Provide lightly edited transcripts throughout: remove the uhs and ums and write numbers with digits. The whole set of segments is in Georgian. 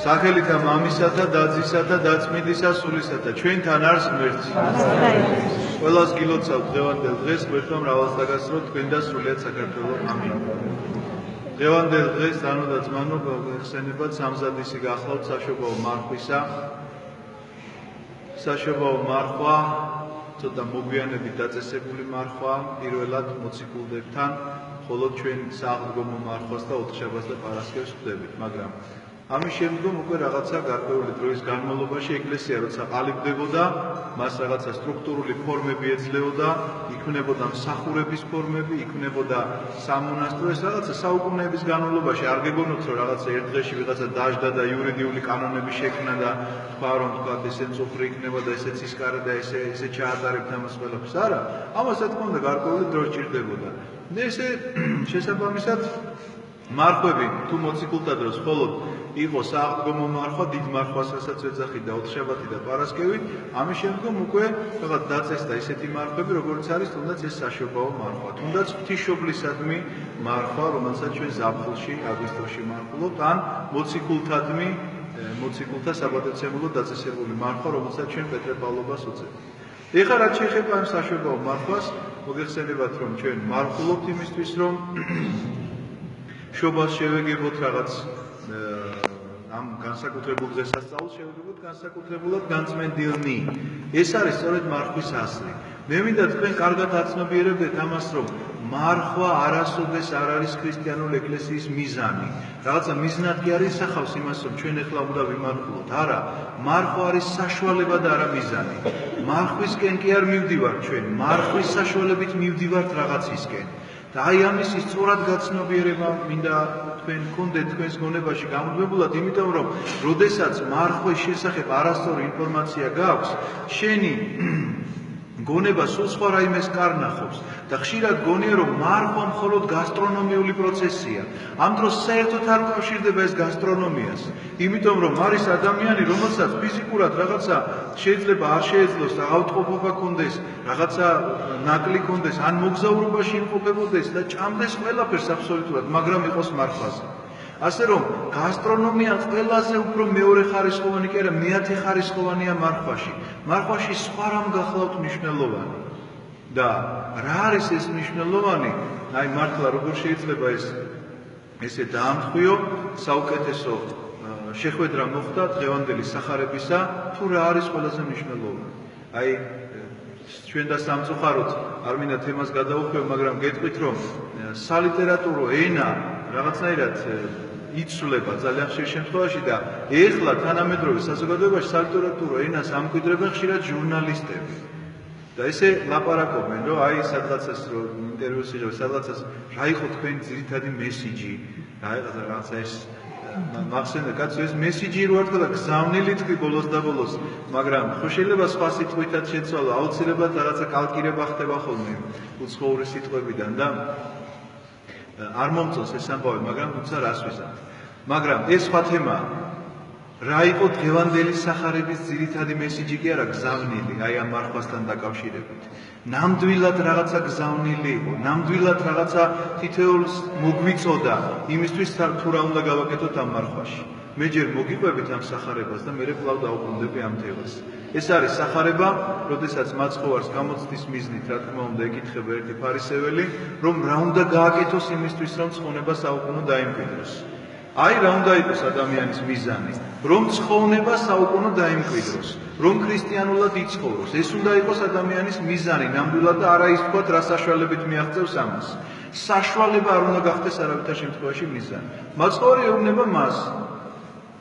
სახელითა მამისათა, დაძისათა, დაწმინდისა, სულისათა, ჩვენთან არის ღმერთი. ყველას გილოცავთ დღევანდელ დღეს, ღმერთმა მრავალს დაგასრულოთ თქვენ და სრულიად საქართველოს. ამინ. დღევანდელ დღეს დანო და ძმანო გახსენებათ სამზადისი გახლავთ საშობაო მარხვისა. საშობაო მარხვა ცოტა მოგვიანებით დაწესებული მარხვა, პირველად მოციქულდებთან, ხოლო ჩვენ საღდგომო მარხვას და ოთხშაბათს და პარასკევს ვხვდებით, მაგრამ ამის შემდგომ უკვე რაღაცა გარკვეული დროის განმავლობაში ეკლესია როცა ყალიბდებოდა, მას რაღაცა სტრუქტურული ფორმები ეძლეოდა, იქმნებოდა მსახურების ფორმები, იქმნებოდა სამონასტრო, ეს რაღაცა საუკუნეების განმავლობაში არ გეგონოთ, რომ რაღაცა ერთ დღეში ვიღაცა დაждდა და იურიდიული კანონები შექმნა და თქვა, რომ თქვა ესე წופრი იქნება და ესე ცისკარი და ესე ჩაატარებთ ამას ყველაფერს. არა, ამას რა თქმა უნდა გარკვეული დრო სჭირდებოდა. და ესე შესაბამისად მარხვები თუ მოციქულთა დროს მხოლოდ იყო საღდგომო მარხვა, დიდ მარხვას რასაც ეძახით და ოთხშაბათი და პარასკევი, ამის შემდგომ უკვე რაღაც დაწესდა ისეთი მარხვები, როგორც არის თუნდაც ეს საშობაო მარხვა, თუნდაც ღვთისმშობლისადმი მარხვა, რომელსაც ჩვენ ზაფხულში, აგვისტოში მარხულობთ, ან მოციქულთადმი, მოციქულთა საბატონცემულოდ დაწესებული მარხვა, რომელსაც ჩვენ პეტრე-პავლობას უწევთ. ეხლა რაც შეეხება ამ საშობაო მარხვას, მოგეხსენებათ, რომ ჩვენ მარხულობთ იმისთვის, რომ შობას შევეგებოთ რაღაც ამ განსაკუთრებულ დღესასწაულს შევეგებოთ განსაკუთრებულად განწმენდილნი. ეს არის სწორედ მარხვის ასლი. მე მინდა თქვენ კარგად აცნობიერებდეთ ამას, რომ მარხვა არასოდეს არ არის ქრისტიანული ეკლესიის მიზანი. რაღაცა მიზნად კი არ ისახავს იმას, რომ ჩვენ ეხლა უნდა ვიმარხულოთ. არა, მარხვა არის საშუალება და არა მიზანი. მარხვისკენ კი არ მივდივართ ჩვენ, მარხვის საშუალებით მივდივართ რაღაცისკენ. და აი ამის სწორად გაცნობიერება მინდა თქვენ გქონდეთ თქვენს გონებაში გამოძებულად, იმიტომ რომ როდესაც მარხვის შესახებ არასწორი ინფორმაცია გაქვს, შენი გონება სულ სხვა რაიმეს კარნახობს და ხშირად გონია, რომ მარხვა მხოლოდ გასტრონომიული პროცესია. ამ დროს საერთოდ არ უკავშირდება ეს გასტრონომიას, იმიტომ რომ არის ადამიანი, რომელსაც ფიზიკურად რაღაცა შეიძლება არ შეეძლოს, ავტყოფობა კონდეს, რაღაცა ნაკლი კონდეს, ან მოგზაურობაში იმყოფებოდეს და ჭამდეს ყველაფერს აბსოლუტურად, მაგრამ იყოს მარხვაზე. ასე რომ გასტრონომია ყველაზე უფრო მეორე ხარისხოვანი კი არა, მეათე ხარისხოვანია მარხვაში. მარხვაში სხვა რამ გახლავთ მნიშვნელოვანი. და რა არის ეს მნიშვნელოვანი? აი მართლა როგორ შეიძლება ესე დაამთხვიო, საუკეთესო შეხვედრა მოხდა დღევანდელი სახარებისა, თუ რა არის ყველაზე მნიშვნელოვანი. აი ჩვენ და სამწუხაროდ არ მინდა თემას გადავუხვევ, მაგრამ გეტყვით, რომ სალიტერატურო ენა რაღაცნაირად იცვლება ძალიან ხშირ შემთხვევაში და ეხლა თანამედროვე საზოგადოებაში სალიტერატურო ენას ამკვიდრებენ ხშირად ჟურნალისტები. და ესე ლაპარაკობენ, რომ აი სადღაცას რომ ინტერვიუს იღებს, სადღაცას რა იყო თქვენი ძირითადი მესიჯი, რაღაცა ეს მახსენდა კაცო ეს მესიჯი რო არ თქვა და გზავნილი თქვი ბოლოს და ბოლოს, მაგრამ ხო შეიძლება სხვა სიტყვითაც შეცვალო, აუცილებლად რაღაცა კალკირება ხდება ხოლმე უცხოური სიტყვებიდან და არ მომწონს ეს ამბავი, მაგრამ თუმცა რას ვიზამთ. მაგრამ ეს სხვა თემაა. რა იყო დღევანდელი სახარების ძირითადი მესიჯი კი არა გზავნილი, აი ამ მარხვასთან დაკავშირებით. ნამდვილად რაღაცა გზავნილი იყო, ნამდვილად რაღაცა თითოეულს მოგვიწოდა იმისთვის თუ რა უნდა გავაკეთოთ ამ მარხვაში. მე ჯერ მოგიყვებით ამ სახარებას და მერე კვლავ დავუბრუნდები ამ თემას. ეს არის სახარება, როდესაც მაცხოვარს გამოცდის მიზნით, რა თქმა უნდა, ეკითხება ერთი ფარისეველი, რომ რა უნდა გააკეთოს იმისთვის, რომ ცხონება საუკუნო დაიმკვიდროს. აი რა უნდა იყოს ადამიანის მიზანი, რომ ცხონება საუკუნო დაიმკვიდროს, რომ ქრისტიანულად იცხოვროს. ეს უნდა იყოს ადამიანის მიზანი, ნამდვილად და არა ის თქვათ, რა საშუალებით მიაღწევს ამას. საშუალება არ უნდა გახდეს არავითარ შემთხვევაში მიზანი. მაცხოვარი ეუბნება მას,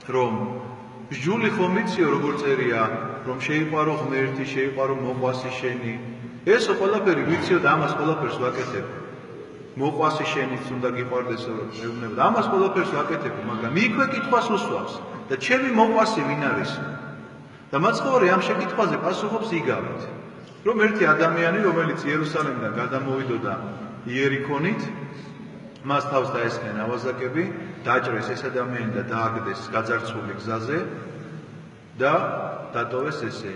რომ ჯული ხომ იციო როგორ წერია, რომ შეიყვარო ღმერთი, შეიყვარო მოყვასი შენი. ეს ყველაფერი ვიციო და ამას ყველაფერს ვაკეთებ. მოყვასი შენიც უნდა გიყვარდეს ეუბნება. ამას ყველაფერს ვაკეთებ, მაგრამ იქვე კითხვას უსვამს და ჩემი მოყვასი ვინ არის? და მაცხოვარი ამ შეკითხვაზე პასუხობს იგავით, რომ ერთი ადამიანი, რომელიც იერუსალიმიდან გადამოვიდოდა იერიქონით, მას თავს დაესხნენ ავაზაკები, დაჭრეს ეს ადამიანი და დააგდეს გაძარცვული გზაზე და დატოვეს ესე.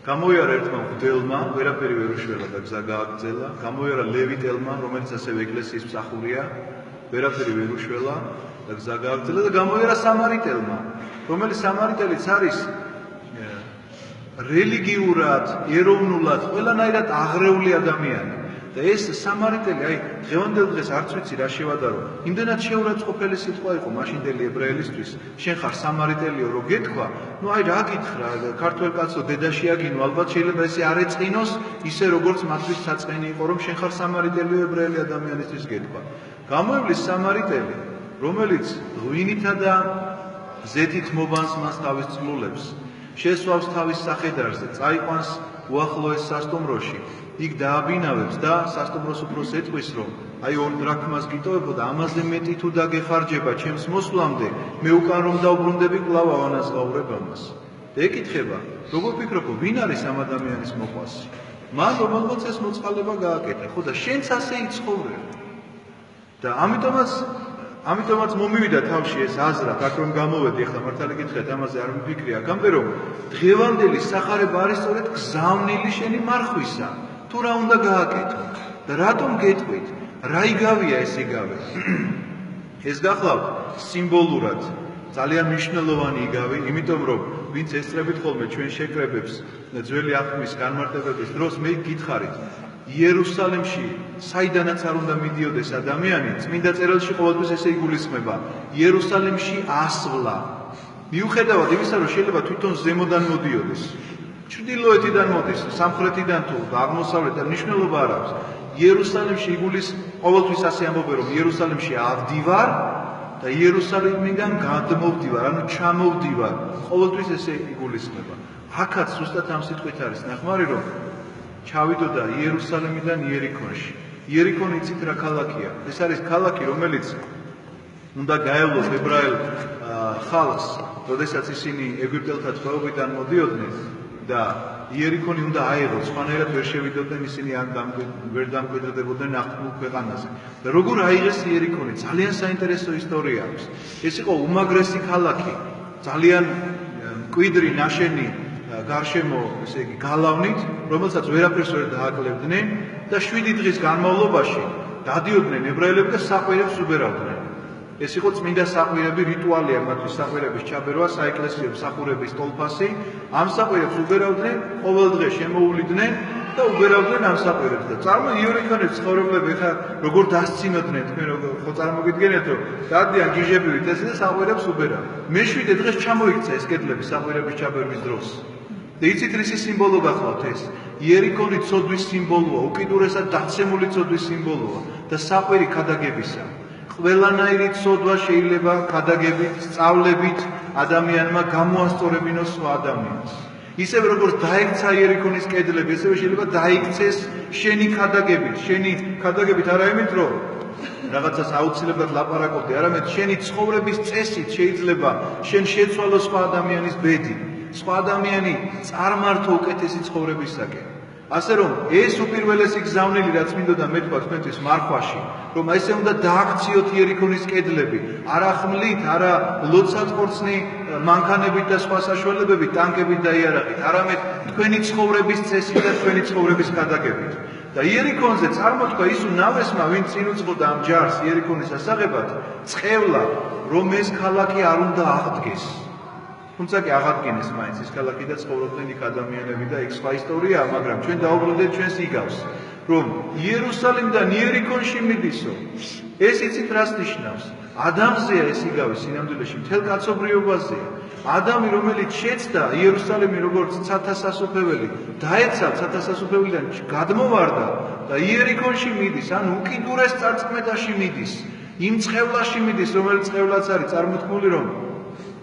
გამოიარა ერთმა მღვდელმა, ვერაფერი ვერ უშველა და გზა გააგრძელა. გამოიარა ლევიტელმა, რომელიც ასევე ეკლესიის მსახურია, ვერაფერი ვერ უშველა და გზა გააგრძელა და გამოიარა სამარიტელმა, რომელიც სამარიტელიც არის რელიგიურად, ეროვნულად, ყველანაირად აღრეული ადამიანი. და ეს სამარიტელი, აი, დღევანდელ დღეს არც ვიცი რა შევადარო. იმდენად შეურაცხყოფელი სიტყვა იყო მაშინდელი ებრაელისთვის, შენ ხარ სამარიტელიო, რო გეთქვა, ნუ აი რა გითხრა, ქართველ კაცო, დედაში აგინო, ალბათ შეიძლება ესე არ ეწყინოს, ისე როგორც მათთვის საწყენი იყო, რომ შენ ხარ სამარიტელიო ებრაელი ადამიანისთვის გეთქვა. გამოივლის სამარიტელი, რომელიც ღვინითა და ზეთით მობანს მას თავის წლულებს, შესვავს თავის სახედარზე, წაიყვანს უახლოეს სასტუმროში. იქ დააბინავებს და სასტუმროს უფროს ეტყვის, რომ აი 2 დრაქმას გიტოვებო და ამაზე მეტი თუ დაგეხარჯება ჩემს მოსვლამდე, მე უკან რომ დავბრუნდები კვლავ ავანაზღაურებ ამას. და ეკითხება, როგორ ფიქრობ, ვინ არის ამ ადამიანის მოყვასი? მან რომელმაც ეს მოწყალება გააკეთა, ხო და შენც ასე იცხოვრე. და ამიტომაც მომივიდა თავში ეს აზრად, აქ რომ გამოვედი, ახლა მართალი გითხრათ, ამაზე არ მიფიქრი აქამდე, რომ დღევანდელი სახარება არის სწორედ გზავნილი შენი მარხვისა. თუ რა უნდა გააკეთო და რატომ გეტყვით, რა იგავია ეს იგავი? ეს გახლავთ სიმბოლურად ძალიან მნიშვნელოვანი იგავი, იმიტომ რომ ვინც ესწრებით ხოლმე ჩვენ შეკრებებს ძველი აღთქმის განმარტებების დროს, მე გითხარით, იერუსალიმში საიდანაც არ უნდა მიდიოდეს ადამიანი, წმინდა წერილში ყოველთვის ესე იგულისხმება, იერუსალიმში ასვლა. მიუხედავად იმისა, რომ შეიძლება თვითონ ზემოდან მოდიოდეს. ჩრდილოეთიდან მოდის, სამხრეთიდან თუ აღმოსავლეთიდან მნიშვნელობა არ აქვს. იერუსალიმში იგულის ყოველთვის ასე ამბობენ, რომ იერუსალიმში ავდივარ და იერუსალიმიდან გადმოვდივარ, ანუ ჩამოვდივარ. ყოველთვის ესე იგულისხმება. აქაც ზუსტად ამ სიტყვით არის ნახმარი, რომ ჩავიდოდა იერუსალიმიდან იერიქონში. იერიქონი იცით რა ქალაქია? ეს არის ქალაქი, რომელიც უნდა გაევლოს ებრაელ ხალხს, როდესაც ისინი ეგვიპტელთა თაობიდან მოდიოდნენ. და იერიქონი უნდა აეღოს, სხვანაირად ვერ შევიდოდნენ ისინი ვერ დამკვიდრდებოდნენ აღთქმულ ქვეყანაზე. და როგორ აიღეს იერიქონი? ძალიან საინტერესო ისტორია აქვს. ეს იყო უმაგრესი ქალაქი, ძალიან მკვიდრი ნაშენი გარშემო, ესე იგი, გალავნით, რომელსაც ვერაფერს ვერ დააკლებდნენ და 7 დღის განმავლობაში დადიოდნენ ებრაელები და საყვირებს უბერავდნენ. ეს იყო წმინდა საყვირები, რიტუალია მათთვის საყვირების ჩაბერვა, საეკლესიო მსახურების ტოლფასი. ამ საყვირებს უბერავდნენ, ყოველ დღე შემოუვლიდნენ და უბერავდნენ ამ საყვირებს. და იერიქონის ცხოვრებლები ხა როგორ დასცინოდნენ, თქვენ ხო წარმოგიდგენთ, რომ დადიან გიჟებივით ესე და საყვირებს უბერავდნენ. მე-7 დღეს ჩამოიქცა ეს კედლები საყვირების ჩაბერვის დროს. და იცით რისი სიმბოლო გახლავთ ეს? იერიქონი ცოდვის სიმბოლოა, უკიდურესად დაცემული ცოდვის სიმბოლოა და საყვირი ქადაგებისა. ყველანაირი ცოდვა შეიძლება ქადაგებით, სწავლებით ადამიანმა გამოასწორებინოს სხვა ადამიანს. ისევ როგორც დაიქცა იერიქონის კედლები, ესევე შეიძლება დაიქცეს შენი ქადაგებით. შენი ქადაგებით არა იმით, რომ რაღაცას აუცილებლად ლაპარაკობდი, არამედ შენი ცხოვრების წესით შეიძლება შენ შეცვალო სხვა ადამიანის ბედი, სხვა ადამიანი წარმართო უკეთესი ცხოვრებისაკენ. ასე რომ ეს უპირველესი გზავნილი რაც მინდოდა მეთქვა თქვენთვის მარხვაში, რომ ესე უნდა დააქციოთ იერიქონის კედლები, არა ხმლით, არა ლოცვა-წყორცნი მანქანებით და სხვა საშუალებებით, ტანკებით და იარაღით, არამედ თქვენი ცხოვრების წესით და თქვენი ცხოვრების ქადაგებით. და იერიქონზე წარმოთქვა ის უნავესმა, ვინც წინ უძღოდა ამ ჯარს იერიქონის ასაღებად, წყევლა, რომ ეს ქალაქი არ უნდა აღდგეს. თუმცა კი აღადგინეს მაინც ეს ქალაქი და ცხოვრობდნენ იქ ადამიანები და იქ სხვა ისტორიაა, მაგრამ ჩვენ დავუბრუნდეთ ჩვენს იგავს, რომ იერუსალიმიდან იერიქონში მიდისო. ეს იცით რას ნიშნავს? ადამიანზეა ეს იგავი სინამდვილეში, მთელ კაცობრიობაზეა. ადამი, რომელიც შეცდა იერუსალიმი როგორც ცათასასუფეველი, დაეცა ცათასასუფეველიდან გადმოვარდა და იერიქონში მიდის, ან უკიდურეს წარწმენაში მიდის, იმ წყევლაში მიდის, რომელიც წყევლაც არის წარმოთქმული, რომ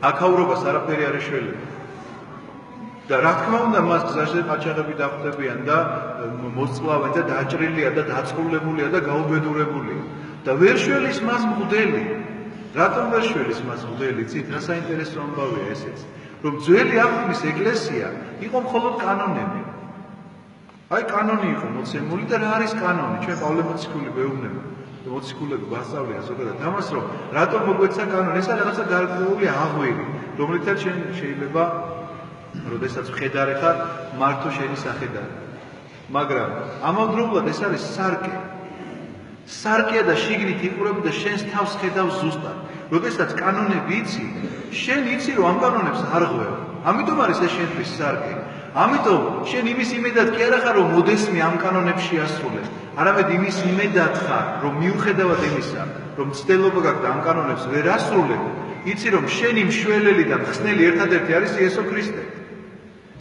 აქაურობას არაფერი არ ეშველება. და რა თქმა უნდა, მას გზაზე ყაჩაღები დახვდებიან და მოსწლავენ და დაჭრილია და დაწყურლებულია და გაუბედურებულია. და ვერ შველის მას მღვდელი. რატომ ვერ შველის მას მღვდელი? ცით რა საინტერესო ამბავია ესეც, რომ ძველი აღთქმის ეკლესია იყო მხოლოდ კანონები. აი კანონი იყო მოცემული და რა არის კანონი? ჩვენ პავლე მოციქული ვეუბნება. მოციქულები გვასწავლია ზოგადად ამას, რომ რატომ მოგვეცა კანონი? ესა რაღაცა გარკვეული აღვირი, რომლითაც შეიძლება, როდესაც ვხედარე ხარ, მართო შენი სახედარი. მაგრამ ამავდროულად ეს არის სარკე. სარკეა და შიგნით იყურები და შენს თავს ხედავ ზუსტად. როდესაც კანონები იცი, შენ იცი რომ ამ კანონებს არ ღვევ. ამიტომ არის ეს შენთვის სარკე. ამიტომ შენ იმის იმედად კი არა ხარ რომ მოდესმე ამ კანონებს შეასრულებ, არამედ იმის იმედად ხარ რომ მიუხედავად იმისა, რომ ცდელობა გაქვს და ამ კანონებს ვერ ასრულებ, იცი რომ შენი მშველელი და მხსნელი ერთადერთი არის იესო ქრისტე.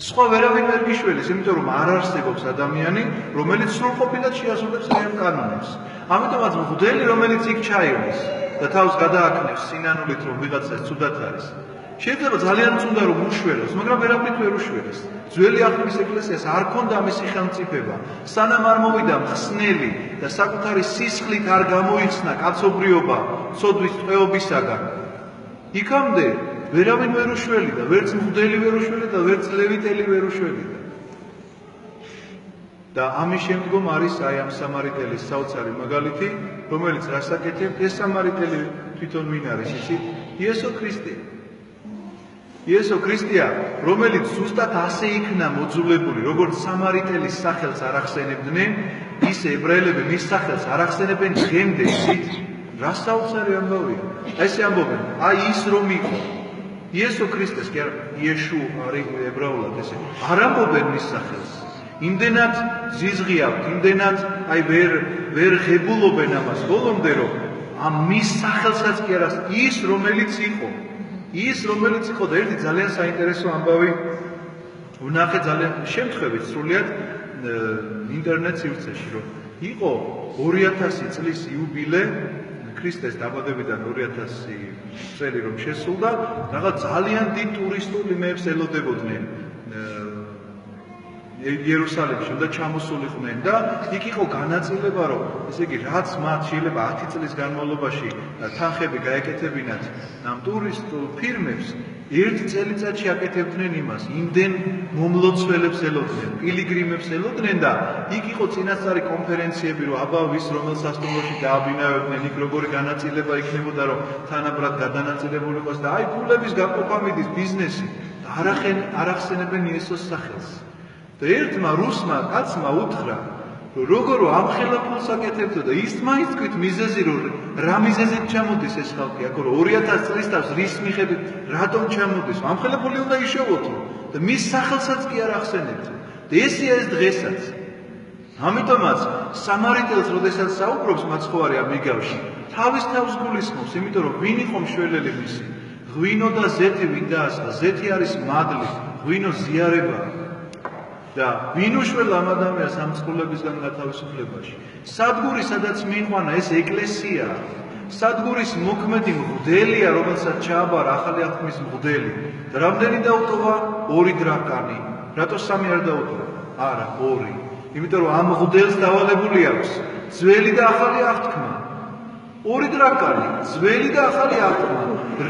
სხვა ვერავინ ვერ გიშველეს, იმიტომ რომ არ არსებობს ადამიანი, რომელიც სრულყოფილად შეასრულებს ამ კანონებს. ამიტომაც მღვდელი, რომელიც იქ ჩაივლის და თავს გადააქნევს სინანულით, რომ ვიღაცა ცუდად არის. შეიძლება ძალიან წუნდა რომ უშველოს, მაგრამ ვერაფრით ვერ უშველეს. ძველი აღთქმის ეკლესიას არ ქონდა ამისი ხელმწიფება, სანამ არ მოვიდა მხსნელი და საკუთარი სისხლით არ გამოიხსნა კაცობრიობა ცოდვის ტყვეობისაგან. იქამდე ვერავინ ვერ უშველიდა, ვერც მღვდელი ვერ უშველიდა, ვერც ლევიტელი ვერ უშველიდა. და ამის შემდგომ არის აი ამ სამარიტელის საოცარი მაგალითი, რომელიც რას აკეთებს? ეს სამარიტელი თვითონ ვინ არის, იცით? იესო ქრისტე. იესო ქრისტეა, რომელიც ზუსტად ასე იქნა მოძულებული, როგორც სამარიტელის სახელს არ ახსენებდნენ, ისე ებრაელები მის სახელს არ ახსენებენ დღემდე, იცით? რა საოცარი ამბავია. ესე ამბობენ, აი ის რომ იყო. იესო ქრისტეს, კი არა, იეშუ არის ებრაულად ესე. არ ამბობენ მის სახელს. იმდენად ზიზღი აქვთ, იმდენად აი ვერ ღებულობენ ამას ბოლომდე, რომ ამ მის სახელსაც კი არა, ის რომელიც იყო. ის რომელიც იყო და ერთი ძალიან საინტერესო ამბავი ვნახე ძალიან შემთხვევით სრულიად ინტერნეტ სივრცეში, რომ იყო 2000 წლის იუბილე ქრისტეს დაბადებიდან 2000 წელი რომ შესულდა, რაღაც ძალიან დიდ ტურისტულ იმებს ელოდებოდნენ იერუსალიმში და ჩამოსულიყვნენ და იქ იყო განაწილება, რომ ესე იგი რაც მათ შეიძლება 10 წლის განმავლობაში თანხები გაეკეთებინათ ამ ტურისტულ ფირმებს, ერთ წელიწადში აკეთებდნენ იმას, იმდენ მომლოცველებს ელოდნენ, პილიგრიმებს ელოდნენ და იქ იყო წინასწარი კონფერენციები, რომ აბა ვის რომელ სასტუმროში დააბინავებდნენ, იქ როგორი განაწილება იქნებოდა, რომ თანაბრად გადანაწილებული იყოს და აი ფულების გაყოფა მიდის ბიზნესი და არ ახსენებენ იესოს სახელს. და ერთმა რუსმა კაცმა უთხრა, რომ როგორ ამხელა ფულს აკეთებდო და ის მაინც თქვით მიზეზი, რომ რა მიზეზით ჩამოდის ეს ხალხი, აქ რომ 2000 წლის თავს რის მიხედვით რატომ ჩამოდის, ამხელა ფული უნდა იშოვოთო და მის სახელსაც კი არ ახსენებდო. და ესეა ეს დღესაც. ამიტომაც სამარიტელს, როდესაც საუბრობს მაცხოვარი ამ იგავში, თავის თავს გულისხმობს, იმიტომ რომ ვინ იყო მშველელი მისი? ღვინო და ზეთი ვინ დაასხა, ზეთი არის მადლი, ღვინო ზიარება. და ვინ უშველა ამ ადამიანს ამ წყულებისგან გათავისუფლებაში? სადგური, სადაც მიიყვანა ეს ეკლესია, სადგურის მოქმედი მღვდელია, რომელსაც ჩააბარა ახალი აღთქმის მღვდელი. და რამდენი დაუტოვა? 2 დრაკანი. რატო 3 არ დაუტოვა? არა, 2. იმიტომ რომ ამ მღვდელს დავალებული აქვს ძველი და ახალი აღთქმა. 2 დრაკანი, ძველი და ახალი აღთქმა.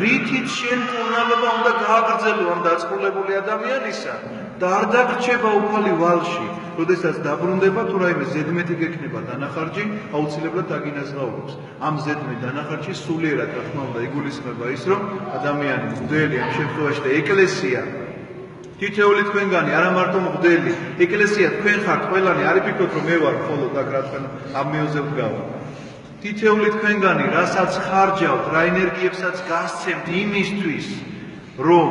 რითიც შენ მკურნალობა უნდა გააგრძელო ამ დაწყულებული ადამიანისა და არ დაგრჩება უფალი ვალში, როდესაც დაბრუნდება თუ რაიმე ზედმეტი გექნება დანახარჯი, აუცილებლად დაგინაზღაურებს. ამ ზედმეტ დანახარჯი სულიერად რა თქმა უნდა იგულისხმება ის, რომ ადამიანი მღვდელი ამ შემთხვევაში და ეკლესია თითოეული თქვენგანი, არა მარტო მღვდელი, ეკლესია თქვენ ხართ ყველანი, არ იფიქროთ რომ მე ვარ მხოლოდ აქ რა თქვენ ამ მეოზე ვდგავ. თითოეული თქვენგანი, რასაც ხარჯავთ, რა ენერგიებსაც გასცემთ იმისთვის, რომ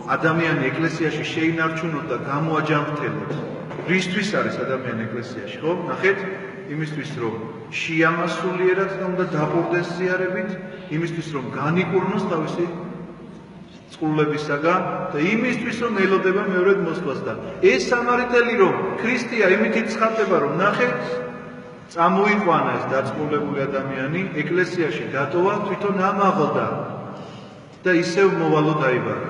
ადამიანი ეკლესიაში შეინარჩუნოთ და გამოაჯანმრთელოთ. რისთვის არის ადამიანი ეკლესიაში, ხო? ნახეთ, იმისთვის რომ შეამასულიერად და უნდა დაბურდეს ზიარებით, იმისთვის რომ განიკურნოს თავისი წყულებისაგან და იმისთვის რომ ელოდება მეორედ მოსვლას და ეს სამარიტელი რომ ქრისტეა იმით იცხადდება, რომ ნახეთ, წამოიყვანა ეს დაწყულებული ადამიანი, ეკლესიაში დატოვა, თვითონ ამაღლდა და ისევ მოვალო დაიბარა.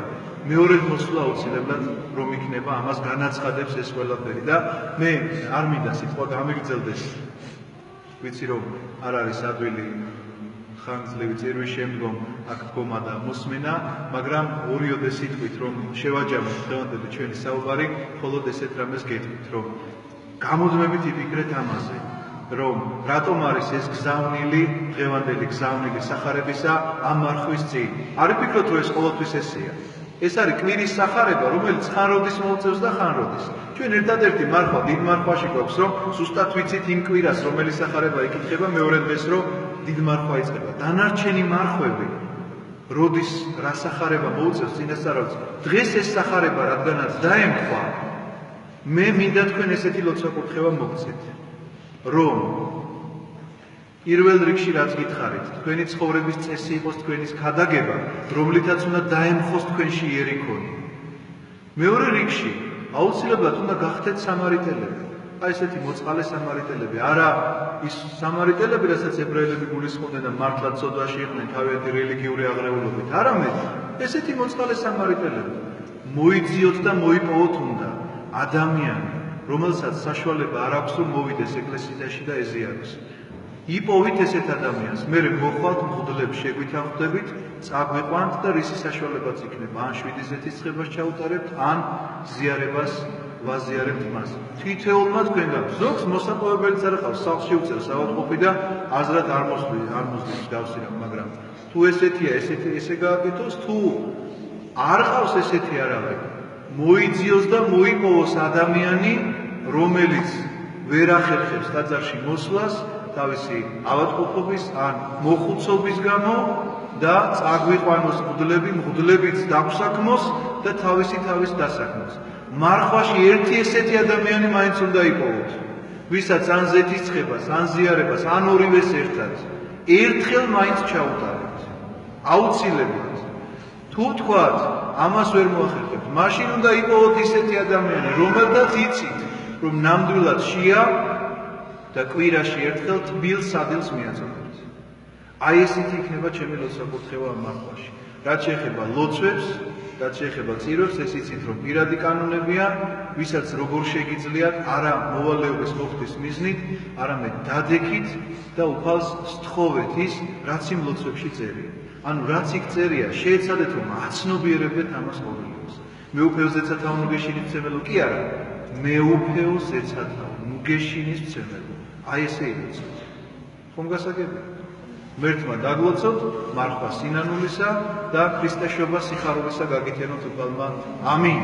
მეორედ მოსვლა აუცილებლად რომ იქნება, ამას განაცხადებს ეს ყველაფერი და მე არ მინდა სიტყვა გამიგრძელდეს. ვიცი რომ არ არის ადვილი ხანგრძლივი წირვის შემდგომ აქ დგომა და მოსმენა, მაგრამ ორიოდე სიტყვით რომ შევაჯამოთ დღევანდელი ჩვენი საუბარი, მხოლოდ ესეთ რამეს გეტყვით, რომ გამოდმებით იფიქრეთ ამაზე, რომ რატომ არის ეს გზავნილი, დღევანდელი გზავნილი სახარებისა ამ მარხვის წინ. არ იფიქროთ რომ ეს ყოველთვის ესეა. ეს არის კვირის სახარება, რომელიც ხან როდის მოუწევს და ხან როდის. ჩვენ ერთადერთი მარხვა დიდ მარხვაში გვაქვს, რომ ზუსტად ვიცით იმ კვირას, რომელი სახარება იკითხება, მეორე დღეს რომ დიდ მარხვა იწყება. დანარჩენი მარხვები, როდის რა სახარება მოუწევს წინასწარავს, დღეს ეს სახარება რადგანაც დაემთხვა, მე მინდა თქვენ ესეთი ლოცვა-კურთხევა მოგცეთ, რომ პირველ რიგში რაც გითხარით, თქვენი ცხოვრების წესი იყოს თქვენის ქადაგება, რომლითაც უნდა დაემხოს თქვენში იერიქონი. მეორე რიგში აუცილებლად უნდა გახდეთ სამარიტელები. აი ესეთი მოწყალე სამარიტელები, არა ის სამარიტელები, რასაც ებრაელები გულისხმობდნენ და მართლაც ცოდვაში იყვნენ თავიანთი რელიგიური აღრევულობით, არამედ ესეთი მოწყალე სამარიტელები. მოიძიოთ და მოიპოვოთ უნდა ადამიანი, რომელსაც საშუალება არ აქვს, რომ მოვიდეს ეკლესიაში და ეზიაროს. იპოვით ესეთ ადამიანს, მე მოხვალთ მღვდლებს შეგვითანხმდებით, წაგვიყვანთ და რისი საშუალებაც იქნება, ან 7 ზეთისწყებას ჩაუტარებთ, ან ზიარებას ვაზიარებთ მას. თითოეულმა თქვენგან ზოგს მოსაპოვებელიც არ ყავს, სახლში უწევს ავადმყოფი და აზრად არ მოსვლის დავსირა, მაგრამ თუ ესეთია, ესე გააკეთოს, თუ არ ყავს ესეთი არავინ, მოიძიოს და მოიპოვოს ადამიანი, რომელიც ვერ ახერხებს ტაძარში მოსვლას, თავისი ავადმყოფობის ან მოხუცობის გამო და წაგვიყვანოს მღვდლებიც დაგვსაქმოს და თავის დასაქმოს. მარხვაში ერთი ესეთი ადამიანი მაინც უნდა იპოვოთ, ვისაც ან ზეთისწყებას, ან ზიარებას, ან ორივეს ერთად ერთხელ მაინც ჩაუტარებთ. აუცილებლად. თუ თქვათ, ამას ვერ მოახერხებთ, მაშინ უნდა იპოვოთ ისეთი ადამიანი, რომელთაც იცით, რომ ნამდვილად შია და კვირაში ერთხელ თბილ სადილს მიაწოდეთ. აი ესეთი იქნება ჩემი ლოცვა-კურთხევა მარხვაში. რაც შეეხება ლოცვებს, რაც შეეხება წირვებს, ეს იცით, რომ პირადი კანონებია, ვისაც როგორ შეგიძლიათ, არა მოვალეობის მოხდის მიზნით, არამედ დადექით და უფალს სთხოვეთ ის, რაც იმ ლოცვებში წერია. ანუ რაც იქ წერია, შეეცადეთ, რომ აცნობიერებდეთ ამას ყოველდღიურად. მეუფეოს ზეცათა ნუგეშინის მცემელო კი არა, მეუფეოს ზეცათა ნუგეშინის მცემელო. აი ესე ილოცოთ. ხომ გასაგებია? მერთმა დაგლოცოთ მარხვა სინანულისა და ქრისტეშობა სიხარულისა გაგითენოთ უფალმა. ამინ.